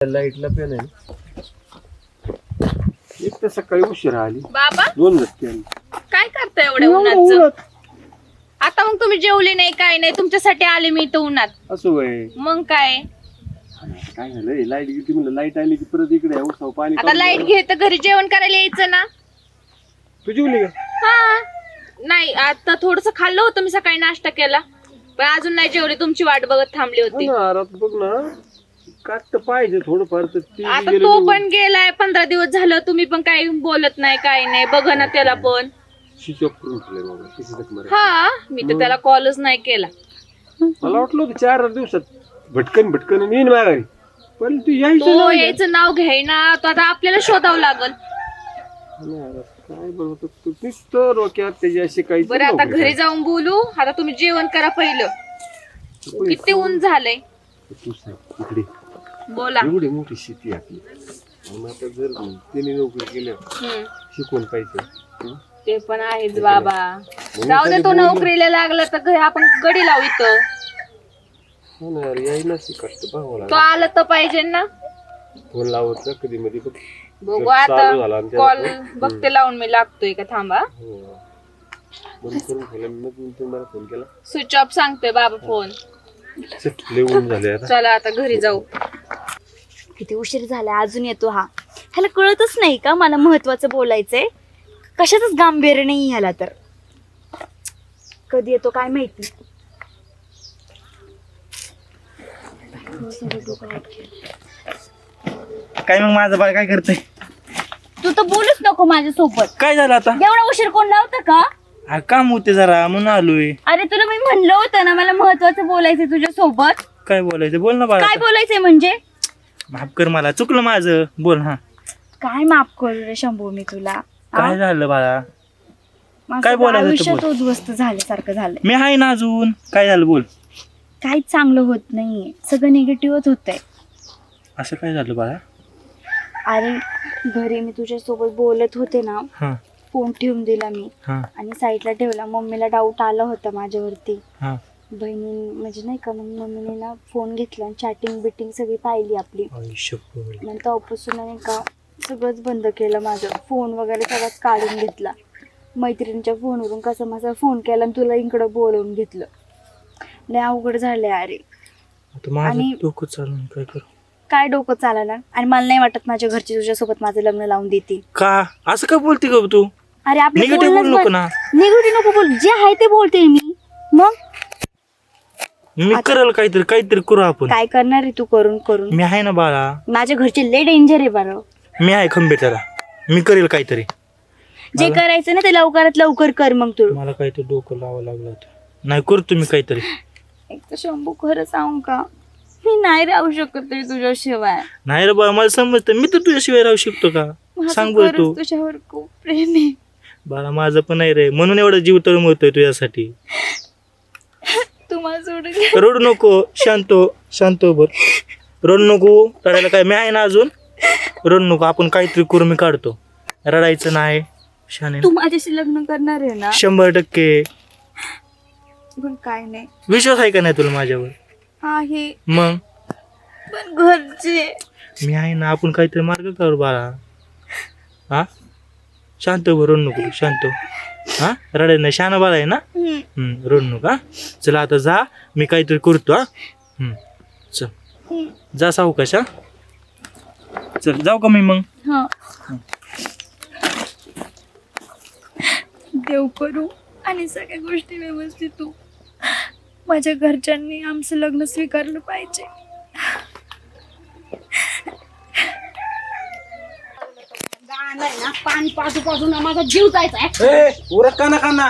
लाईटला pen आहे. एक तर सकाळी उशिरा आली, बाबा 2 झटके आली. काय करताय एवढ्या उन्हाचं? आता मग तुम्ही जेवले नाही काय नाही, तुमच्यासाठी आले मी इथं उन्हात. असं वय मग काय काय झालं, लाईट गेली म्हणलं, लाईट आली की परत इकडे उसाव पाणी. आता लाईट घे तर घरी जेवण करायला यायचं ना. तू जेवली का? हा नाही, आता थोडस खाल्लं होतं मी, सकाळी नाश्ता केला पण अजून नाही जेवले, तुमची वाट बघत थांबली होती. बघ ना, काय तर पाहिजे थोडंफार तर ती आता तो पण गेलाय, 15 दिवस झालं, तुम्ही पण काही बोलत नाही काय नाही. बघ ना त्याला पण. हा मी तर त्याला कॉलच नाही केला. मला वाटलं होतं 4 दिवसात भटकन येईन माघारी, पण तू तो यायचं नाव घ्यायना. तो आता आपल्याला शोधावं लागल. काय बोलतो तू नुसतं डोक्यात त्याची अशी काही. बरं आता घरी जाऊन बोलू. आता तुम्ही जेवण करा पहिलं. किती ऊन झालंय. तू सांग इकडे, बोला. एवढी मोठी शेती आपली, आता जर तिने नोकरी केल्या शिकवून पाहिजे. ते पण आहेच बाबा. जाऊ दे, तो नोकरीला लागला तर घरी आपण गडी लावू इथं. तो आला तर पाहिजे ना. फोन लावत कधी मध्ये बघू आता. कॉल बघते लावून मी, लागतोय का थांबा. फोन केला, स्विच ऑफ सांगतोय बाबा फोन. चला आता घरी जाऊ. किती उशीर झाला, अजून येतो हा. ह्याला कळतच नाही का मला महत्वाचं बोलायचंय. कशातच गांभीर्य नाही ह्याला. तर कधी येतो काय माहिती. काय मग माझं बाळ काय करतंय? तू तर बोलूच नको माझ्यासोबत. काय झालं आता? एवढा उशीर कोण लावतं का? काम होते जरा म्हणून आलोय. अरे तुला मी म्हणलं होतं ना मला महत्वाचं बोलायचंय तुझ्या सोबत. काय बोलायचं बोल ना बाळा. काय बोलायचंय म्हणजे? माफ कर, मला चुकलं माझं, बोल. हा काय माफ करू रे शंभू मी तुला. काय झालं बाळा? माझं काय बोलायचं ते आयुष्यात बोल. उद्ध्वस्त झाल्यासारखं झालंय. मी आहे ना अजून. काय झालं बोल. काहीच चांगलं होत नाहीये, सगळं निगेटिव्हच होतंय. असं काय झालं बाळा? अरे घरी मी तुझ्या सोबत बोलत होते ना, हा फोन ठेवून दिला मी हा आणि साईडला ठेवला. मम्मीला डाऊट आला होता माझ्यावरती. हा. बहिणी म्हणजे नाही का, मग मम्मीने ना फोन घेतला आणि चॅटिंग बिटिंग सगळी पाहिली आपली. नंतर तेव्हापासून नाही का सगळंच बंद केलं माझं. फोन वगैरे सगळंच काढून घेतला. मैत्रिणीच्या फोनवरून कसं माझा फोन केला आणि तुला इकडं बोलवून घेतलं. लय अवघड झालंय अरे. आणि डोकं चालून काय करू? काय डोकं चालायला. आणि मला नाही वाटत माझ्या घरचे तुझ्यासोबत माझं लग्न लावून देतील. का असं काय बोलते ग तू? अरे आपलं निगेटिव्ह बोलू नको ना. निगेटिव्ह नको बोल, जे आहे ते बोलते मी. मग मी करेल काहीतरी करू आपण. काय करणार आहे तू करून करून? मी आहे ना बाळा. माझ्या घरचे लय डेंजर आहे बरं. मी आहे खंबीर त्याला. मी करेल काहीतरी. जे करायचं ना ते लवकरात लवकर कर. मग तू मला काहीतरी डोकं लावावं लागलं होतं. नाही करतो मी काहीतरी. एक तर शंभू खरं सांगू का, मी नाही राहू शकत रे तुझ्याशिवाय. नाही रे बाळा, मला समजतं. मी तर तुझ्याशिवाय राहू शकतो का? सांग बरं तू. तुझ्यावर खूप प्रेम आहे बाळा, माझं पण नाही रे, म्हणून एवढा जीव तळमळतोय तुझ्यासाठी. तू मला सोडून रडू नको. शांत हो बर. रडू नको. रडायला काय, मी आहे ना अजून. रडू नको, आपण काहीतरी करू. मी काढतो. रडायचं नाही. शाने, तू माझ्याशी लग्न करणार आहे ना? 100%. पण काय नाही, विश्वास आहे का नाही तुला माझ्यावर? आहे मग पण घरचे. मी आहे ना, आपण काहीतरी मार्ग करू बाळा. हा शांत हो, रडू नको तू, शांत हो. हा रडायचं नाही, शाना बाळा आहे ना. रडू नको. हा चला आता जा, मी काहीतरी करतो. हा चल जा सावकाश. हा चल जाऊ का मी मग? हा देव करू आणि सगळ्या गोष्टी व्यवस्थित तू. माझ्या घरच्यांनी आमचं लग्न स्वीकारलं पाहिजे. पाणी पाजू पाजून माझा जीव जायचा. उरक काना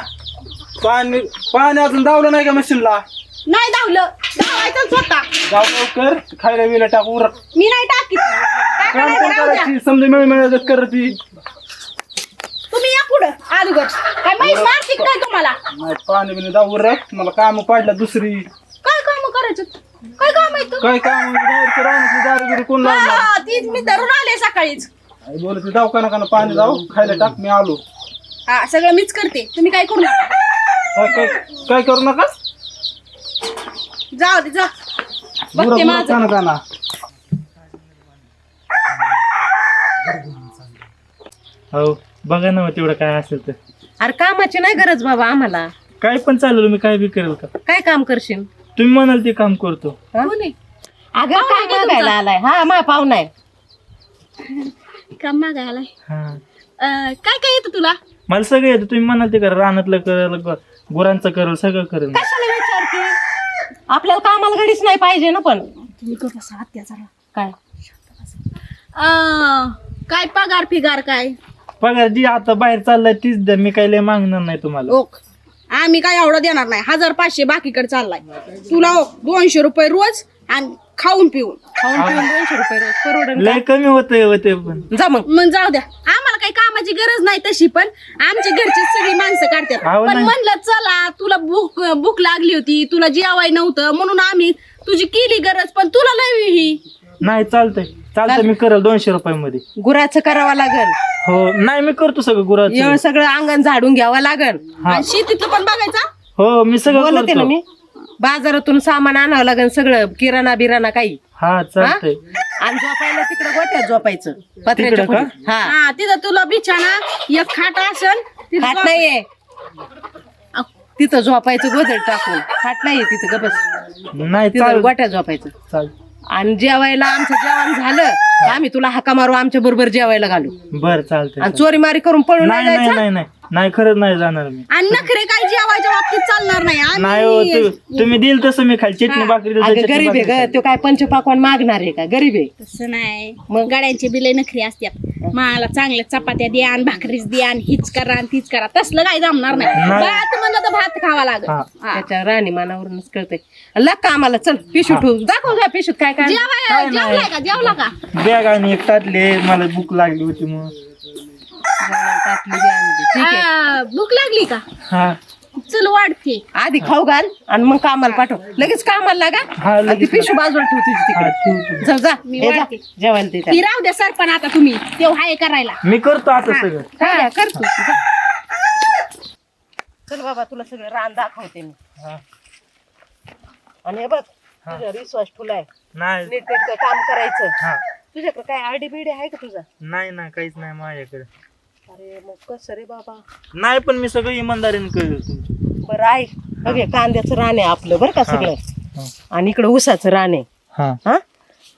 पाणी अजून धावलं नाही का मशीनला? नाही धावलं, धावायचं स्वतः. जाऊ लवकर, खायला वेळेला टाक. उरक. मी नाही टाकीत. काय काम करायचं पण राहू द्या. करायची, समजा मिळत करती. तुम्ही या पुढं अगोदर. काय माहित मारती काय तुम्हाला? नाही पाणी बिणी जाऊ. उरक, मला काम पाडलं दुसरी. काय काम करायचं? काय काम आहे तू? काय काम दारू कोण लावणार? हा, तीच मी धरून आले सकाळीच. बोलत जाऊ का पाणी जाऊ, खायला टाक. मी आलो. हा सगळं मीच करते, तुम्ही काय करू नका. काय काय करू नका. जाऊ दे जा. बघते माझं. काना हो बघा ना मग तेवढं काय असेल तर. अरे कामाची नाही गरज बाबा आम्हाला. काय पण चालेल, मी काय बी करेल का. काय काम करशील? तुम्ही म्हणाल ते काम करतो. हा? अगं काय मागायला आलाय? हा मा पाहुणा आहे. काम मागायला हा काय काय येतं तुला? मला सगळं येतं, तुम्ही म्हणाल ते करा. रानातलं करेल, गुरांचं करेल, सगळं करेल. कशाला विचारते? आपल्याला कामाला गडीच नाही पाहिजे ना. पण तुम्ही कसा हत्या झाला काय काय पगार फिगार काय? पगार जी आता बाहेर चाललाय तीच द्या, मी काही लय मागणार नाही तुम्हाला. ओक आम्ही काय एवढं देणार नाही. 1500 बाकीकडे चाललाय तुला. 200 रुपये रोज आणि खाऊन पिऊन 200 रुपये रोज परवडन लय कमी होते पण. जा मग जाऊ द्या. आम्हाला काही कामाची गरज नाही तशी. पण आमच्या घरची सगळी माणसं काढतात. हो पण ना. म्हणलं चला तुला भूक लागली होती, तुला जेवाय नव्हतं म्हणून आम्ही तुझी केली गरज. पण तुला लय ही नाही चालतंय मी करेल 200 रुपयामध्ये. गुराचं करावं लागल. हो नाही मी करतो सगळं गुराचं. सगळं अंगण झाडून घ्यावं लागल. हा. आणि शेतीतलं पण बघायचं. हो मी सगळं बोलते ना करतो. मी. बाजारातून सामान आणावं लागेल सगळं, किराणा बिराणा काही. हा चालतंय. आणि झोपायला तिकडे गोठ्यात झोपायचं तिकडं पत्र्याच्या का? खोलीत. हा तिथं तुला बिछाना एक खाट असेल. खाट नाहीये तिथं झोपायचं गोधड टाकून. खाट नाहीये तिथं गबस. नाही तिथं गोठ्यात झोपायचं. चाल आणि जेवायला आमचं जेवण झालं की आम्ही तुला हाका मारू, आमच्या बरोबर जेवायला घालू. बर चालतंय. आणि चोरी मारी करून पळून नाही नाही नाही जायचं. नाही नाही नाही खरंच नाही जाणार मी. आणि नखरे काय जेवायच्या बाबतीत चालणार नाही. नाही हो तुम्ही दिल तसं मी खाली चटणी भाकरी देतो, अगं चटणी गरीब आहे भाकरी ग. तो काय पंचपाकवान मागणार आहे का? गरीब आहे. तसं नाही, मग गाड्यांचे बिले नखरी असतात. मला चांगल्या चपात्या द्या आणि भाकरीच द्या आणि हिच करा आणि तीच करा. तसलं काही जमणार नाही. नाही. भात म्हणलं तर भात खावा लागेल. हा. त्याच्या राणीमानावरूनच कळतंय. लाग का आम्हाला? चल पिशू ठेवू. दाखव जा पिशूत काय काय. जेवलाय का? जेवला का? बॅग आणि एक टाकले, मला भूक लागली होती मग. ठीक आहे. भूक लागली का? हा चल वाढते. आधी खाऊ घाल आणि मग कामाला पाठव. लगेच कामाला लागा. हा, लगेच आणि ती पिशू बाजूला ठेव तुझी हा, तिकडे. ठेवतो. चल जा. मी हे जा. वाढते. जेवायला दे ती त्याला. राहू द्या सर, पण आता तुम्ही तेव हाय करायला. मी करतो आता सगळं. हा, कर तू. जा. चल बाबा तुला सगळं रान दाखवते मी. हा. आणि हे बघ तुझ्या विश्वास ठुलाय. नाही नीट काम करायचं. हा तुझ्याकडे काय आरडी बिडी आहे का तुझा? नाही ना काहीच नाही माझ्याकडे. अरे मग कसं रे बाबा. नाही पण मी सगळं इमानदारीने करेल तुमची. बरं आहे बघे कांद्याचं रान आहे आपलं बरं का सगळं. हा. आणि इकडं ऊसाचं रान आहे. हा हा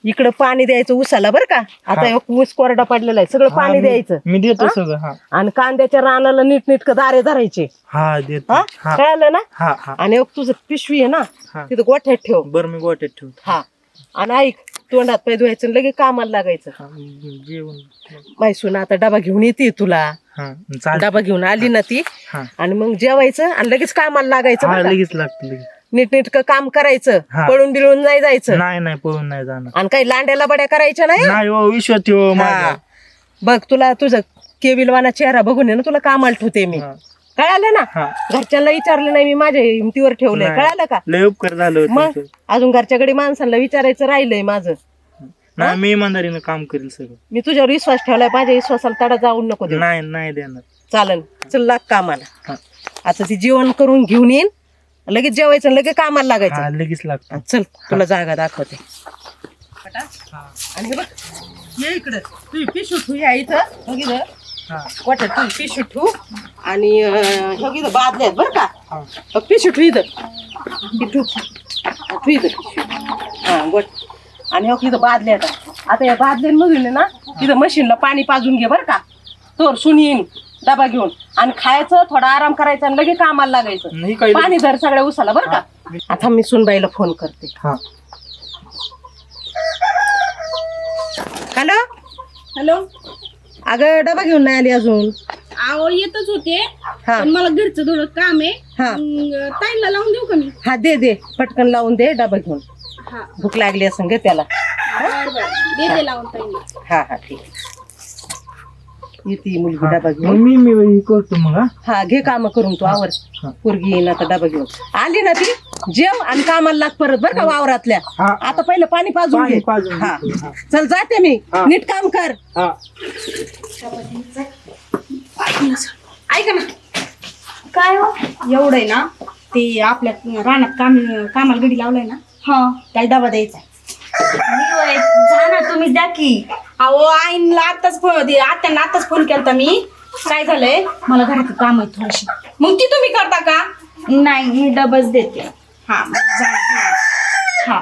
इकडं पाणी द्यायचं ऊसाला बरं का. आता हे ऊस कोरडा पडलेला आहे. सगळं पाणी द्यायचं. मी देतो हा? सगळं. हा आणि कांद्याच्या रानाला नीटनीटकं दारे धरायचे. हा देतो. हा हा कळालं ना. हा हा आणि एक तुझं पिशवी आहे ना हा. तिथं गोठ्यात ठेव. बरं मी गोट्यात ठेवतो. हा आणि ऐक तोंडात पाय धुवायचं आणि लगेच कामाला लागायचं. हा, जेवण. माहिसून आता डबा घेऊन येते तुला. हा चाल. डबा घेऊन आली ना ती. हा आणि मग जेवायचं आणि लगेच कामाला लागायचं हा बरं का? लगेच लागतं लगेच. नीटनीटकं काम करायचं. हा. पळून बिळून नाही जायचं. नाही नाही पळून नाही जाणार. आणि काही लांड्याला बड्या करायच्या नाही. नाही हो विश्वास ठेव हा. माझा. बघ तुला तुझं केविलवाना चेहरा बघून आहे ना तुला कामाला ठेवते मी. हा. कळालं ना. हा. घरच्यांना विचारलं नाही मी, माझ्या हिमतीवर ठेवलंय. नाही. कळालं का. लय उपकार झालं मग तुमचं. अजून घरच्याकडे माणसांना विचारायचं राहिलंय माझं. नाही मी इमानदारीने काम करेल सगळं. मी तुझ्यावर विश्वास ठेवलाय. माझ्या विश्वासाला तडा जाऊन नको देऊ. नाही नाही देणार. चालन चल लाग कामाला. हा. आता ती जेवण करून घेऊन येईन लगेच जेवायचं आणि लगेच कामाला लागायचं. हा लगेच लागतं. चल तुला जागा दाखवते. आणि हे बघ ये इकडं तुझी पिशू ठू या इथं. बघ इथं हा वाटत तुझी पिशू ठू. आणि हे बघ इथं बादल्या आहेत बरं का. हा बघ पिशू ठू इथं. ही ठू ठू इथं. हा गोट. आणि हो इथं बादल्या आहेत. आता या बादल्यांमधून आहे ना इथं मशीनला पाणी पाजून घे बरं का. तर सुन येईन डबा घेऊन. आणि खायचं थोडा आराम करायचा आणि लगेच कामाला लागायचं. नाही काही. पाणी धर सगळ्या उसाला बरं का. आता मी सुनबाईला फोन करते. हा हॅलो हॅलो. अगं डबा घेऊन नाही आली अजून. अहो येतच होते, हा पण मला घरचं थोडं काम आहे. हा मग ताईला लावून देऊ का मी? हा दे दे पटकन लावून दे डबा घेऊन. हा भूक लागली असं घे त्याला. बरं बरं देते लावून ताईला. हा हा ठीक आहे. येते मुलगी डबा मग घेऊन. मी करतो मग. हा हा घे काम करून तू आवर. हा. पोरगी येईन आता डबा घेऊन. आली ना ती जेव आणि कामाला लाग परत बरं का वावरातल्या. हा. आता पहिलं पाणी पाजून पाणी घे. पाजून हा घेतो. हा. चल जाते मी. हा. नीट काम कर. हा ऐका ना. काय हो एवढं आहे ना ते आपल्या रानात कामाला गडी लावलाय ना. हा त्याला डबा द्यायचा. जा ना तुम्ही द्या की. अहो आईला आत्यांना आताच फोन केलता मी. काय झालंय, मला घरात काम आहे थोडीशी. मग ती तुम्ही करता का? नाही, मी डबच देते. हा मग जा घेऊन. हा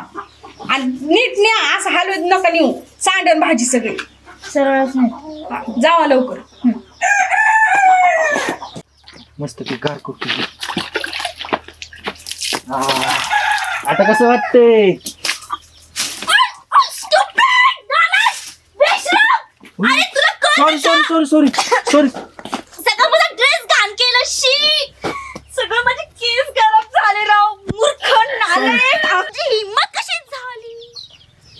आणि नीट न्या, असं हलवत नका नेऊ. सांडण भाजी सगळी सरळच नाही. हा, जावा लवकर. मस्त ती गार कुठली. आता कसं वाटतंय? सॉरी सगळं माझा ड्रेस घाण केलं. शी, सगळं माझे केस खराब झाले राव. मूर्ख नालायक, आमची हिम्मत कशी झाली?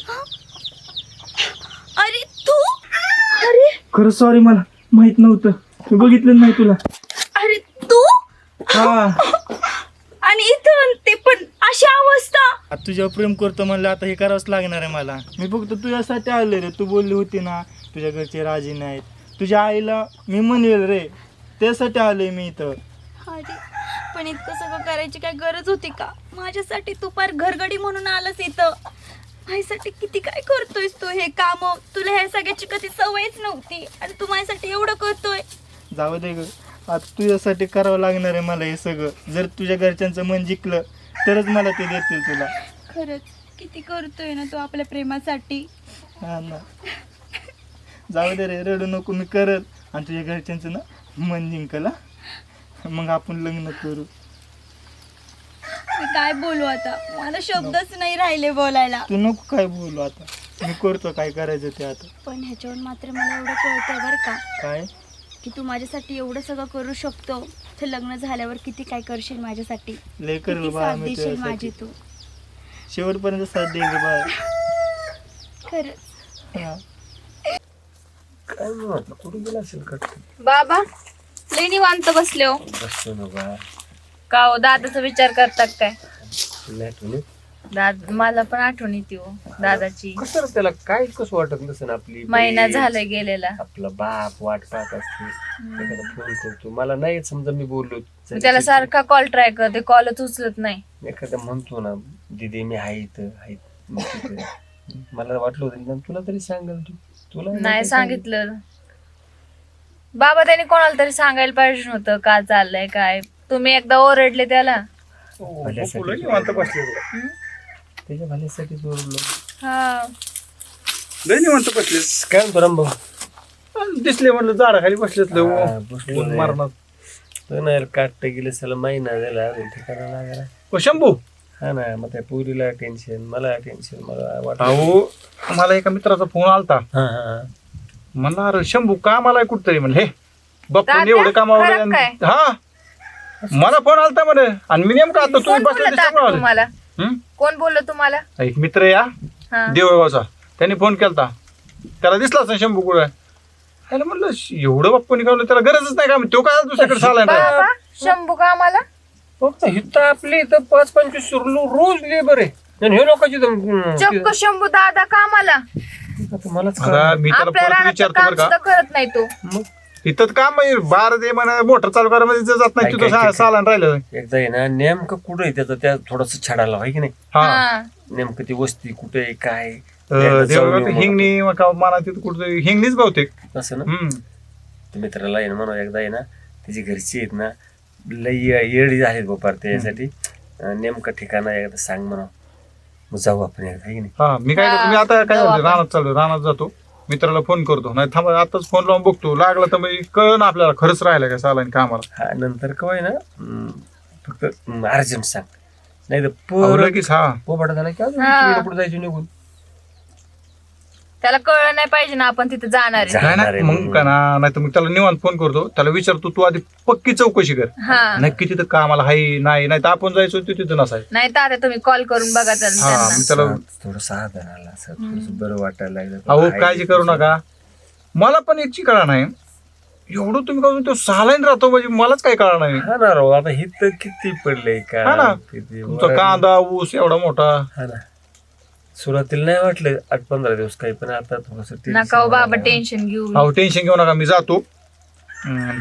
हं? अरे तू, अरे खरं सॉरी, मला माहित नव्हतं. मी बघितलं नाही तुला. अरे तू, हा, आणि इथं ते पण अशी अवस्था. आता तुझ्यावर प्रेम करतो म्हणलं, आता हे करावंच लागणार आहे मला. मी फक्त तुझ्यासाठी आलोय रे. तू बोलली होती ना तुझ्या घरचे राजी नाहीत. तुझ्या आईला मी म्हणेल रे, त्यासाठी आलोय मी इथं. अरे पण इतकं सगळं करायची काय गरज होती का? माझ्यासाठी तू फार घरगडी म्हणून आलास इथं. माझ्यासाठी किती काय करतोयस तू हे काम. तुला ह्या सगळ्याची कधी सवयच नव्हती आणि तू माझ्यासाठी एवढं करतोय. जाऊ दे ग, आता तुझ्यासाठी करावं लागणार आहे मला हे सगळं. जर तुझ्या घरच्यांचं मन जिंकलं तरच मला ते देतील तुला. खरंच किती करतोय ना तू आपल्या प्रेमासाठी. हा ना, जाऊ दे रे, रडू नको. मी करल आणि तुझ्या घरच्यांचं ना मन जिंकल. मग आपण लग्न करू. मी काय बोलू आता, मला शब्दच नाही राहिले बोलायला. तू नको काय बोलू, आता मी करतो काय करायचं ते आता. पण ह्याच्यावर मात्र मला एवढं कळतंय बरं का, काय की तू माझ्यासाठी एवढं सगळं करू शकतो, तर लग्न झाल्यावर किती काय करशील माझ्यासाठी. लय करेल किती बाळा साथ मी देशील माझी तुझ्यासाठी. तू. शेवटपर्यंत साथ देईल रे बाळा. खरंच. हा. काय म्हटलं कुठे गेला असेल का? बाबा लई निवांत बसले हो. बसतो ना बा. का हो दादाचा विचार करतात काय? तुला आठवण मला पण आठवण येते हो दादाची. कसं रे त्याला काय कसं वाटत नसेल आपली महिना बहीण, झालाय गेलेला. आपला बाप वाट पाहत असते. एखादा फोन करतो मला नाही समजा मी बोललो मी त्याला सारखा कॉल ट्राय करते, कॉलच उचलत नाही. एखादा म्हणतो ना दीदी मी आहे इथं आहे मग तिथे. मला वाटलं होतं तुला तरी सांगेल तू. तुला नाही सांगितलं बाबा, त्याने कोणाला तरी सांगायला पाहिजे नव्हतं का चाललंय काय. तुम्ही एकदा ओरडले त्याला. त्याच्या भल्यासाठी जोडलो. हा लय निवांत बसलेस. काय म्हणतो रामभाऊ? दिसले म्हणलं झाडाखाली बसलेत लय. हा, बसलो ऊन रे. मारणार. तो ना काट गेले त्याला महिना झाला अजून ठिकाणा लागला. ओ शंभू, हा ना मग त्या पोरीला टेन्शन मला टेन्शन मला वाटत. अहो मला एका मित्राचा फोन आलता. हा हा म्हणला अरे शंभू कामाला कुठतरी म्हणले. हे बाप्पा तात्या, एवढं कामावर खरं काय? हा मला फोन आलता म्हणे. आणि मी नेमका आता कोण तुम्ही बोललं बसले तात्या तुम्हाला? हं? कोण बोललो तुम्हाला? एक मित्र या हा. देवगावचा, त्यांनी फोन केलता. त्याला दिसलाच नाही शंभू कुठे. त्याला म्हणलं एवढं बाप्पा निघावलं त्याला गरजच नाही का. तो काय दुसऱ्याकडे चालाय ना. बाबा शंभू का आम्हाला? फक्त हिथं आपली इथं 5-25 रोज लेबर आहे आणि हे लोकांची चक्क शंभू दादा का आम्हाला? मलाच आता मी त्याला आपल्या परत रानात विचारतो काम बरं का. सुद्धा करत नाही तो. इथं काम बार दे म्हणा मोटर चालू करा म्हणजे जात नाही काय- तिथं सालान राहिलं. एकदा आहे ना नेमकं कुठं आहे त्याचं त्या थोडस छडाला आहे की नाही. हा हा. नेमकं ती वस्ती कुठे आहे काय एकदा जाऊन देवगाव येऊ हिंगणी म्हणा तिथं कुठं हिंगणीच बहुतेक. म्हणून. असं ना हम्म. त्या मित्राला आहे ना म्हणून एकदा आहे ना त्याची घरची आहेत ना लई येडी आहेत बापार त्याच्यासाठी. नेमकं ठिकाणा एकदा सांग म्हणा मग जाऊ आपण एकदा आहे की नाही. हा मी काय करतो, मी आता काय झालं रानात चालू रानात जातो मित्राला फोन करतो. नाही थांबा आताच फोन लावून बघतो लागला तर मग कळ ना आपल्याला खरंच राहिलं का सालान कामाला. हा नंतर काय ना फक्त अर्जंट सांग नाही तर अहो, लगेच हा पोपटा झाला की अजून हा. तिकडे पुढे जायचं निघून. त्याला कळलं नाही पाहिजे ना आपण तिथे जाणार आहे. नाही ना मग का ना नाही तर मग त्याला निवांत फोन करतो. त्याला विचारतो तू आधी पक्की चौकशी कर हा नक्की तिथं कामाला हाय नाही नाही तर आपण जायचो तिथं नसायचं. नाही तर आता तुम्ही कॉल करून बघा हा त्यांना. मी त्याला थोडं आधार आला असं थोडंसं बरं वाटायला लागलं. अहो काळजी करू नका. मला पण याची कळा नाही एवढं तुम्ही करून तो सालाईन राहतो म्हणजे मलाच काही कळा नाही. हा ना राव आता हे तर किती पडलंय हा ना. का किती तुमचा कांदा ऊस एवढा मोठा. हा ना सुरुवातीला नाही वाटलं 8-15 दिवस काही पण आता थोडस नका हो बाबा टेन्शन घेऊ. अहो टेन्शन घेऊ नका मी जातो.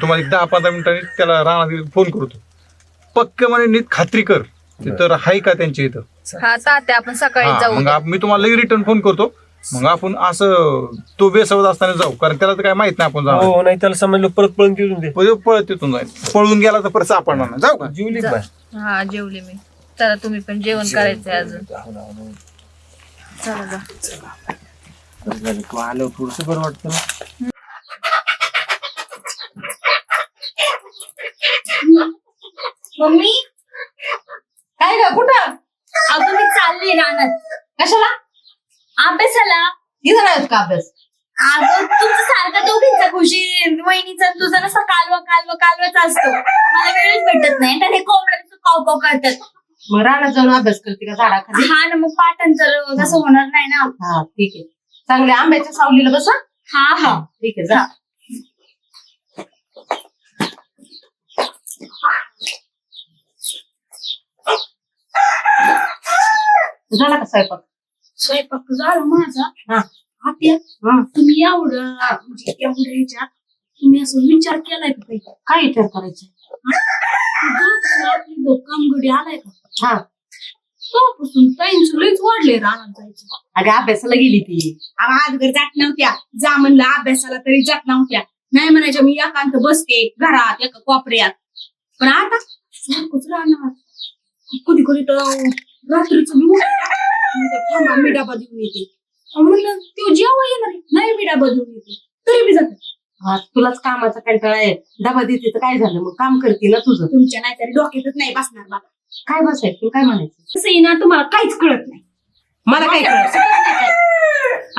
तुम्हाला एक 10-15 मिनिटांनी त्याला रानात फोन करतो. पक्क म्हणे नीट खात्री कर तिथं हाय का त्यांच्या इथं. हा तात्या आपण सकाळी हा, जाऊ. मग मी तुम्हाला रिटर्न फोन करतो. मग आपण असं तो बेसवत असताना जाऊ, कारण त्याला तर काय माहित नाही आपण जाऊ. हो नाही त्याला समजलं परत पळून तिथून दे पळत तिथून जाईल, पळून गेला तर परत सापडणार नाही. जाऊ का? जीवली का? हा जेवली मी. चला तुम्ही पण जेवण करायचंय अजून. चला जा. बरं झालं, तू आलं थोडस बरं वाटतं ना. मम्मी काय ग कुठं अगं मी चालले रानात. कशाला अभ्यासाला. इथं नाही होत का अभ्यास? अगं तुमचं सारखं दोघींचा खुशी वहिनीचा तुझा नसा कालवाच असतो. मला वेळच भेटत नाही तर हे कोंबड्याचं काव काव करतात. मग रानात जाऊन अभ्यास करते का झाडाखाली? हा ना मग पाठांतर कसं होणार नाही ना. हा ठीक आहे. चांगल्या आंब्याच्या सावलीला बसा. हा ठीक आहे जा. झाला का स्वयंपाक? स्वयंपाक झाला माझा. हा. आत्या हा. तुम्ही एवढं म्हणजे एवढ्या ह्याच्यात तुम्ही असं विचार केलाय का काही? काय विचार करायचा? आपली कामगडी आलाय का? हा. तेव्हापासून टाइमचं लईच वाढले रानात जायचं. अगं अभ्यासाला गेली ती. आज घर जात नव्हत्या. जा म्हणलं अभ्यासाला तरी जात नव्हत्या. नाही म्हणायच्या मी एकांत बसते घरात एका कोपऱ्यात. पण आता सारखंच राहणार. कधी कधी तर रात्रीचं मी थांबा मी डबा देऊन येते. म्हणलं तो जेव्हा येणार आहे, नाही मी डबा देऊन येते तरी बी जात. हा तुलाच कामाचा कंटाळा आहे. डबा देते तर काय झालं, मग काम करते ना तुझं. तुमच्या नाहीतरी डोक्यातच नाही बसणार बाबा. काय बसायचं, तुला काय म्हणायचं? तसं आहे ना तुम्हाला काहीच कळत नाही. मला काय करायचं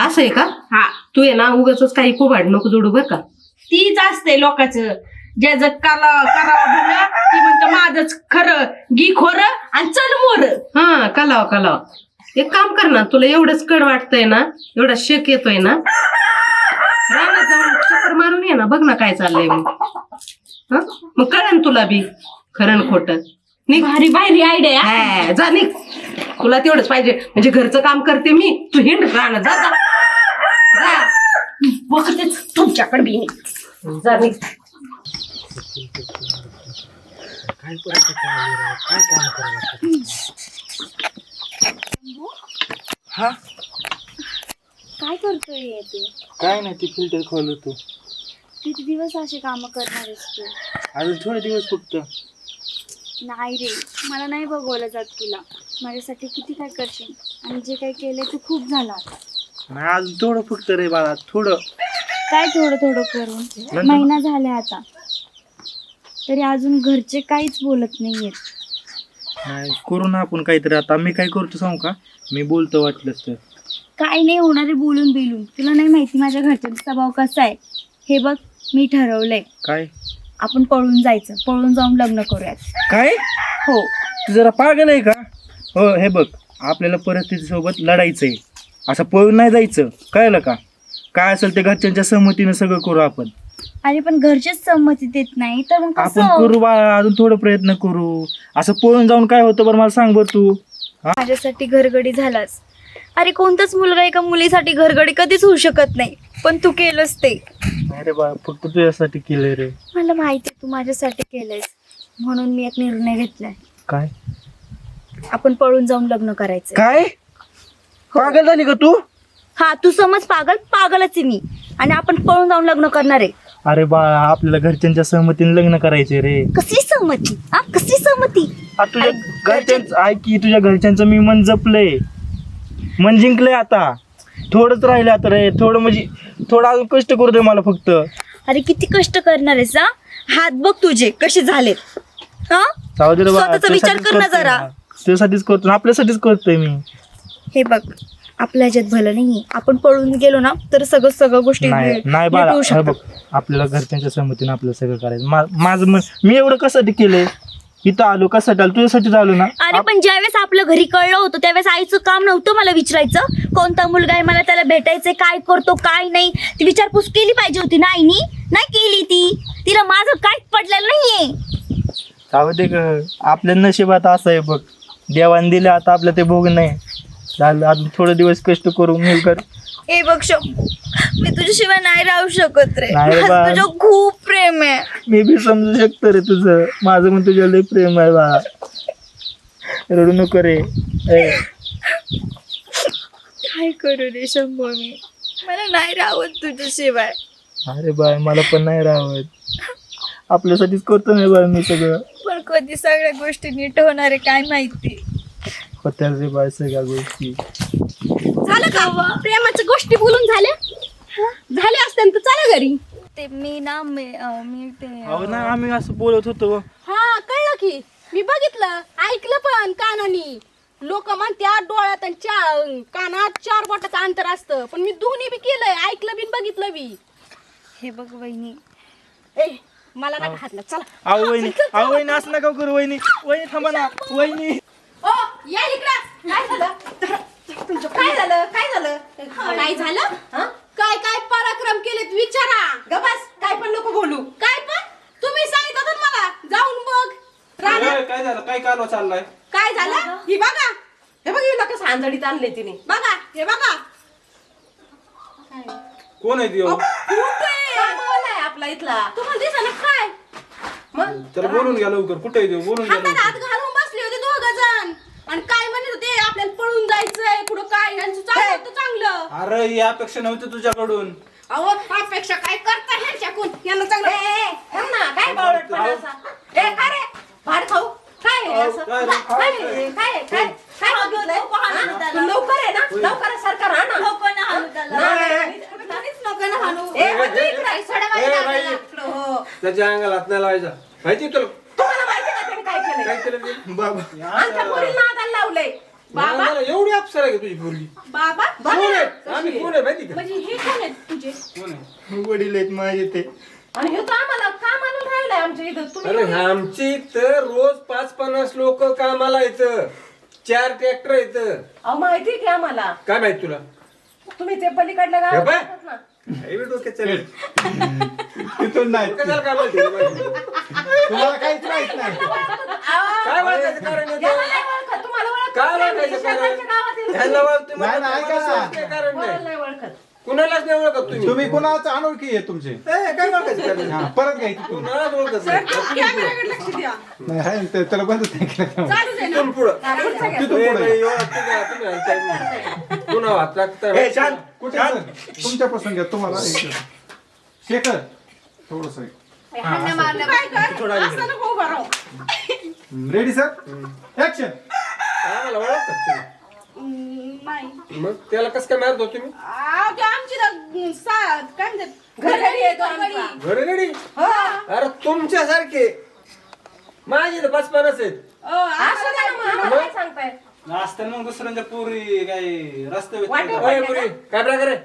असं आहे का? हा तू आहे ना उगाच काही कुभाड नको जोडू बर का. तीच असते लोकांचं. ज्याचं करावं भलं ती म्हणतं माझंच खरं गी खोरं आणि चल मोर. हा कलाव एक काम कर ना, तुला एवढंच कड वाटतंय ना, एवढा शेक येतोय ना, रानात जाऊन चक्कर मारून ये ना, बघ ना काय चाललंय मग कळन तुला बी खरं खोटं. निघ. भारी भारी आयडिया. हा, जा निघ. तुला तेवढंच पाहिजे म्हणजे घरचं काम करते मी, तू हिंड राहणार. जा जा जा. बघतेच तुमच्याकडे बी जा निघ. काय करायचं काय काम करायला? हा काय करतोय तू? काय नाही, ती फिल्टर खोल तू. किती दिवस असे काम करणार आहेस तू? अजून थोडे दिवस फक्त. नाही रे, मला नाही बघवलं जात तुला. माझ्यासाठी किती काय करशील, आणि जे काही केलंय ते खूप झालं आता. नाही अजून थोडं फक्त रे बाळा, थोडं. काय थोडं थोडं करून महिना झाला आता, तरी अजून घरचे काहीच बोलत नाहीयेत. नाही करू ना आपण काहीतरी. आता मी काय करतो सांगू का? मी बोलतो वाटलंच तर. काय नाही होणार आहे बोलून बिलून. तुला नाही माहिती माझ्या घरच्यांचा स्वभाव कसा आहे. हे बघ, मी ठरवलंय काय? आपण पळून जायचं, पळून जाऊन लग्न करूयात. काय? हो. तू जरा पागल आहे का? हो हे बघ, आपल्याला परिस्थितीसोबत लढायचंय, असं पळून नाही जायचं, कळलं का? काय असेल ते घरच्यांच्या सहमतीनं सगळं करू आपण. अरे पण घरचेच संमती देत नाही तर मग आपण कसं? करू बाळा, अजून थोडं प्रयत्न करू. असं पळून जाऊन काय होतं बरं मला सांग बरं तू. माझ्यासाठी घरगडी झालास. अरे कोणताच मुलगा एका मुलीसाठी घरगडी कधीच होऊ शकत नाही, पण तू केलंस ते. अरे बा, फक्त तुझ्यासाठी केलंय रे. मला माहिती आहे तू माझ्यासाठी केलंयस, म्हणून मी एक निर्णय घेतलाय. काय? आपण पळून जाऊन लग्न करायचं. काय? पागल झाली का तू? हा, तू समज पागलच आहे मी, आणि आपण पळून जाऊन लग्न करणार आहे. अरे बाळा, आपल्याला घरच्यांच्या सहमतीने लग्न करायचे रे. कसली सहमती? हा, कसली सहमती? तुझ्या घरच्यांचं ऐक की, तुझ्या घरच्यांचं मी मन जपलंय, मन जिंकलंय. आता थोडंच राहिलं आता रे, थोडं म्हणजे थोडं अजून कष्ट करू दे मला फक्त. अरे किती कष्ट करणार आहेस? हा, हात बघ तुझे कसे झालेत. हा, जाऊ दे रे बाळा, स्वतःचा विचार कर ना जरा. तुझ्यासाठीच करतो, आपल्यासाठीच करतोय मी. हे बघ, आपल्या ह्याच्यात भलं नाही. आपण पळून गेलो ना तर सगळं गोष्टी नाही नीट बाळा, होऊ हे शकतात. बघ, आपल्याला घरच्यांच्या सहमतीने आपल्याला सगळं करायचं. माझं मन मी एवढं कशासाठी केलंय, इथं आलो कशासाठी आलो, तुझ्यासाठी आलो ना. अरे पण ज्यावेळेस आपलं घरी कळलं होतं त्यावेळेस आईचं काम नव्हतं मला विचारायचं कोणता मुलगा आहे, मला त्याला भेटायचंय, काय करतो काय नाही, ती विचारपूस केली पाहिजे होती ना आईनी. नाही केली ती. तिला माझं काहीच पडलेलं नाहीये. जाऊ दे ग, आपल्या नशिबात असं आहे बघ, देवाने दिलं आता आपलं ते भोग नाही झालं. अजून थोडे दिवस कष्ट करू मी कर. हे बघ शंभू, मी तुझ्याशिवाय नाही राहू शकत रे. नाही माझं बा. तुझं खूप प्रेम आहे. मी बी समजू शकतो रे तुझं, माझं पण तुझ्या लय प्रेम आहे बा. रडू नको रे. काय करू दे शंभो मी, मला नाही राहत तुझ्याशिवाय. अरे बाय मला पण नाही राहत, आपल्यासाठीच करतो ना बाय मी सगळं. पण कधी सगळ्या गोष्टी नीट होणार आहे काय माहिती. होत्या रे बाय सगळ्या गोष्टी. झालं का प्रेमाच्या गोष्टी बोलून झाल्या? झाल्या असत्या तर चला घरी. ते मी ते अहो ना आम्ही असं बोलत होतो. हा कळलं की, मी बघितलं ऐकलं पण कानानी. लोक म्हणतात डोळ्यात आणि कानात 4 बोटाचं अंतर असतं, पण मी दोन्ही बी केलंय, ऐकलं बी आणि बघितलं बी. हे बघ वहिनी, ए मला नका हातला, चला. अहो वहिनी असं नका करू वहिनी. वहिनी थांबा ना वहिनी. ओ या इकडं. काय झालं? काय झालं? काय झालं? काय झालं? काय काय पराक्रम केलेत विचारा. ग बस, काय पण नको बोलू. काय पण तुम्ही सांगितलं होतं ना मला जाऊन बघ रानात. काय झालं? काय कालवा चाललाय? काय झालं? ही बघा, हे बघ हिला कसं आंधळीत आणले तिने. बघा हे बघा. कोण आहे ती? कामावाला आहे आपला इथला. तुम्हाला दिसलं काय? मग तर बोलून घ्या लवकर. कुठे आहे? बोलून घ्या हातात हात घालून बसले होते 2 जण आणि काय म्हणत होते आपल्याला पळून जायचंय पुढं. काय यांचं चाललं होतं चांगलं. अरे ही अपेक्षा नव्हती तुझ्याकडून. अहो त्यापेक्षा काय करता ह्यांच्याकडून यांना चांगलं. थांब ना, काय बावळटपणा असा? ए काय रे, भाड खाऊ काय आहे असं? काय रे? काय आहे? काय आहे? काय काय मागितलंय? हा? तू लवकर आहे ना, लवकर सरकार हा ना. नाही. ए, मग तू इकडे आहे, सोडा माझ्या दादाला. इकडं, हो. त्याच्या अंगाला हात नाही लावायचा. माहिती तुला तुम्हाला माहिती का त्याने काय केलंय? काय केलं ते? बाबा आमच्या पोरीला नादाला लावलंय. बाबा एवढी अप्सरा आहे का तुझी पोरगी? बाबा कोण आहे? आम्ही कोण आहे माहिती का? म्हणजे हे कोण आहेत तुझे? कोण आहे? वडील आहेत माझे ते. आणि हे तर आम्हाला काम आणून राहिलाय आमच्या इथं. तुम्ही अरे आमची इथं रोज 5-50 लोक कामाला येतं. 4 ट्रॅक्टर येतं. अहो माहिती की आम्हाला. काय माहित तुला? तुम्ही ते पलीकडल्या गावात बाय. राहतात ना. हे बी डोक्यात चालेल. तिथून नाही. कशाला कामाला ठेवलं माहिती? तुम्हाला काहीच माहित नाही. काय वाटायचं कारण याला येतं? नाही ओळखत, तुम्हाला ओळखत काय नाही. वाटायचं कारण? शेजारच्या गावातील ह्याला वाटतं नाही, मला नाही, मला ऐका ना. काही कारण कोणाला नाही. नाही ओळखत. कुणालाच नाही ओळखत तुम्ही. तुम्ही कुणाचं अनोळखी आहे तुमचे? काय ओळखायचं कारण? हा, परत घ्यायची तू. कुणालाच ओळखत नाही. कॅमेराकडे लक्ष द्या. नाही आहे ना, त्याला बंदच नाही केलं. चालूच आहे ना. इथून पुढं. तिथून ए, पुढे. बाई, ओळखते का? तुम्ही ऐकायचं. पुन्हा हात लागतं. कुठे सर? तुमच्यापासून घ्या तुम्हाला. शेखर थोडस काय कर? असं नको उभा राहू. Ready sir, action. आम्हाला ओळखतात तुम्ही. नाही मग त्याला कसं काय मारत होतो तुम्ही? ते आमची काय म्हणतात घरगडी आहे तो आमचा. घरगडी? अरे तुमच्यासारखे माझे तर 5-50 आहेत. असं नाही मग, आम्हाला काय सांगताय? असताना मग दुसऱ्यांच्या पोरी काय रस्ते ओय पुरी, काय प्रकार आहे?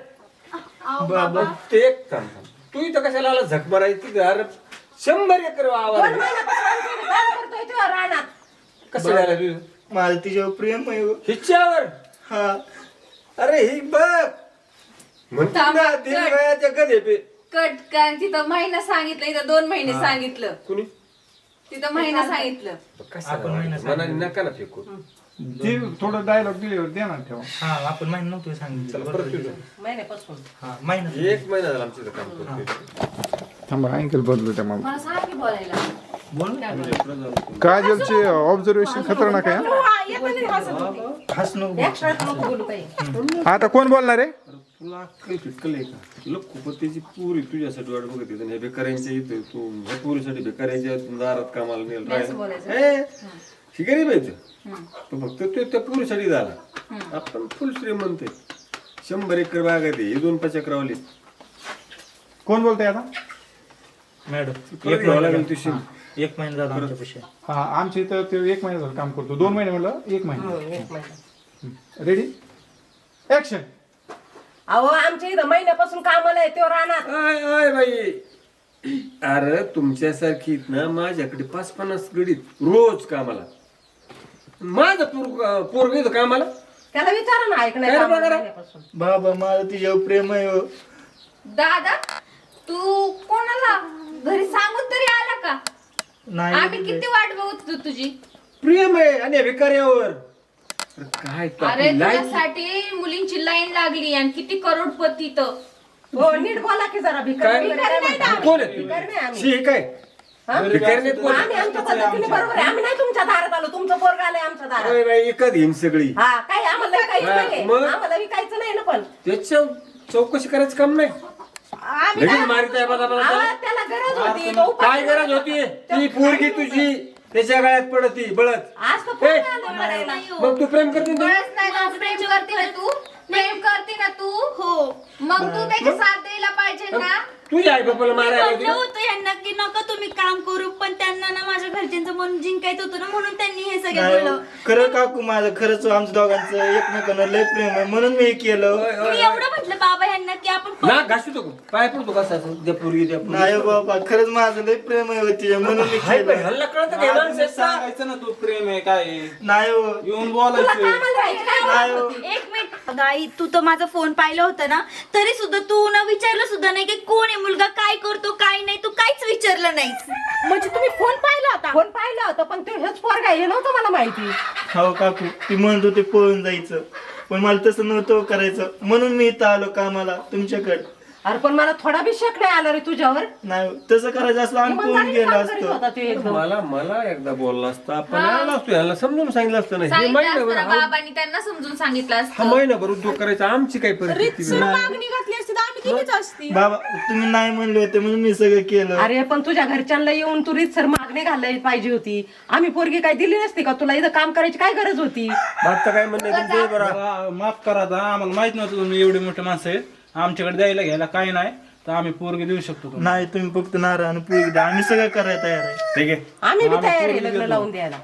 बाबा ते एक काम थांब. तू इथं कशाला आला झक मारायची? अरे 100 एकर 2 वावर आहे. महिन्यापासून आम्ही इथे काम करतोय तुझ्या रानात. कसं झालं तुझं माझं तिच्यावर प्रेम आहे हो. हिच्यावर? हा अरे ही बघ म्हणते ना दिनवयाच्या गधे पे. कट कारण तिथं महिना सांगितलं, इथं 2 महिने सांगितलं. कुणी तिथं महिना सांगितलं. कसं मनाने नका ना फेकू. ते थोडं डायलॉग दिल्यावर देणार ठेवा. हा आपण माहिती नव्हतं सांगितलं. परत येऊ दे. महिन्यापासून. हा महिना 1 महिना झाला आमचं इथं काम करतोय. थांबा अँकल बदलू त्या मग. मला सांग की बोलायला. काजलचे ऑब्झर्वेशन खतरनाक आहे हस नको. एक्स्ट्रा नको बोलू काही. हा. आता कोण बोलणार आहे? तुला काही फिटकल आहे का? तुला खूपच त्याची पुरी तुझ्यासाठी वाट बघत येते. ह्या बेकाऱ्यांच्या इथं तू ह्या पुरीसाठी बेकाऱ्यांच्या दारात कामाला नेल. ही गरीब आहे तो फक्त तो त्या पुरीसाठी झाला. आपण फुल श्रीमंत आहे. 100 एकर बाग आहे ते. 2-5 एकरावली. कोण बोलतंय आता? मॅडम एक महिना झाला आमच्या पैसे. हा आमच्या इथं ते 1 महिना झालं काम करतो. 2 महिने म्हणलं 1 महिना. 1 महिना. Ready action. अहो आमच्या इथं महिन्यापासून कामाला आहे तो रानात. आय आय बाई. अरे तुमच्यासारखी ना माझ्याकडे 5-50 गडीत रोज कामाला. माझं पोरग इथं कामाला. त्याला विचारा ना ऐकणार काय कामाला बघा? महिन्यापासून. बाबा माझं तिच्यावर प्रेम आहे हो. दादा तू कोणाला घरी सांगून तरी आला का? नाही आम्ही किती वाट बघत होतो तुझी. प्रेम आहे आणि भिकाऱ्यावर. काय तो अरे आपली लाईफ. तुझ्यासाठी मुलींची लाईन लागली आणि किती करोडपती तर. हो नीट बोला की जरा. काय भिकारी नाही कोण आहे भिकारी नाही तू? आम्ही. शी हे काय? हा? भिकारीने कोण? आम्ही आमच्या पद्धतीने बरोबर आहे. आम्ही नाही तुमच्या दारात आलो, तुमचं पोरग आलंय आमच्या दारात. होय बाई, एकच येईन सगळी. हा काय आम्हाला विकायचं हा, नाहीये. मग? आम्हाला विकायचं नाही ना पण त्याच्या चौकशी करायचं काम नाही. आम्ही लगेच काय- मारित आहे बघा बघा. आम्हाला त्याला गरज होती तो उपाय- काय गरज होती? ती पोरगी तुझी त्याच्या गळ्यात पडती बळत. आज तर पोरग आलंय मरायला. मग तू प्रेम करते ना? बळच नाही ना, प्रेम करते ना तू, प्रेम करते ना तू. हो, मग तू त्याची साथ द्यायला पाहिजे ना. तुझ्या आई बापाला मारायला म्हणलं होती? होतं यांना की नका तुम्ही काम करू, पण त्यांना ना माझ्या घरच्यांचं मन जिंकायचं होतं ना, म्हणून त्यांनी हे सगळं नाही बोललं. खरं काकू माझं खरंच आमच्या दोघांचं एकमेकांना लय प्रेम आहे म्हणून मी हे केलं. मी एवढं म्हटलं बाबा यांना की आपण ना घासू नको, पाय पडतो कसा द्या पोरगी द्या पोरगी. नाही बाबा खरंच माझं लय प्रेम आहे होती म्हणून मी हाय बाई, केलं. ह्याला कळतं का? माणसाचं? सांगायचं ना तू प्रेम आहे काय आहे. नाही हो येऊन तुला बोलायचं कामाला जायची काय नाही गरज हो. होती? एक मिनिट गाई, तू तर माझा फोन पाहिला होता ना, तरी सुद्धा तू ना विचारलं सुद्धा नाही की कोण आहे मुलगा, काय करतो काय नाही, तू काहीच विचारलं नाही. म्हणजे तुम्ही फोन पाहिला होता? फोन पाहिला होता पण ते हेच पोरग आहे हे नव्हतं मला माहिती. हो काकू ती म्हणत होते पळून जायचं पण मला तसं नव्हतं करायचं म्हणून मी इथं आलो कामाला तुमच्याकडे. अरे पण मला थोडा बी शक नाही आला रे तुझ्यावर. नाही तसं करायचं असलं आम्ही पळून इमानदारीने गेलो काम करीत असतो. होता तू एकदम. मला एकदा बोलला असता आपण आला असतो, ह्याला समजून सांगितलं असतं ना. हे सांगितलं असतं महिनाभर ना बाबांनी त्यांना समजून सांगितलं हा असतं. महिनाभर उद्योग करायचा. आमची काय परिस्थिती? मागणी घातली असती तर आम्ही केलीच असती. बाबा तुम्ही नाही म्हणले होते म्हणून मी सगळं केलं. अरे पण तुझ्या घरच्यांना येऊन तू रीतसर मागणी घालायला पाहिजे होती. आम्ही पोरगी काय दिली नसती का तुला? इथं काम करायची काय गरज होती? आता काय म्हणणं आहे तुमचं? बरं जरा माफ करा आता, आम्हाला माहित नव्हतं तुम्ही एवढे मोठे माणसं आहेत. आमच्याकडे द्यायला घ्यायला काही नाही तर आम्ही पोरगी देऊ शकतो तुम्हाला. नाही तुम्ही फक्त नारळ आणि पुरी द्या आम्ही सगळं करायला तयार आहे. ठीक आहे. आम्ही बी तयार आहे लग्न लावून द्यायला.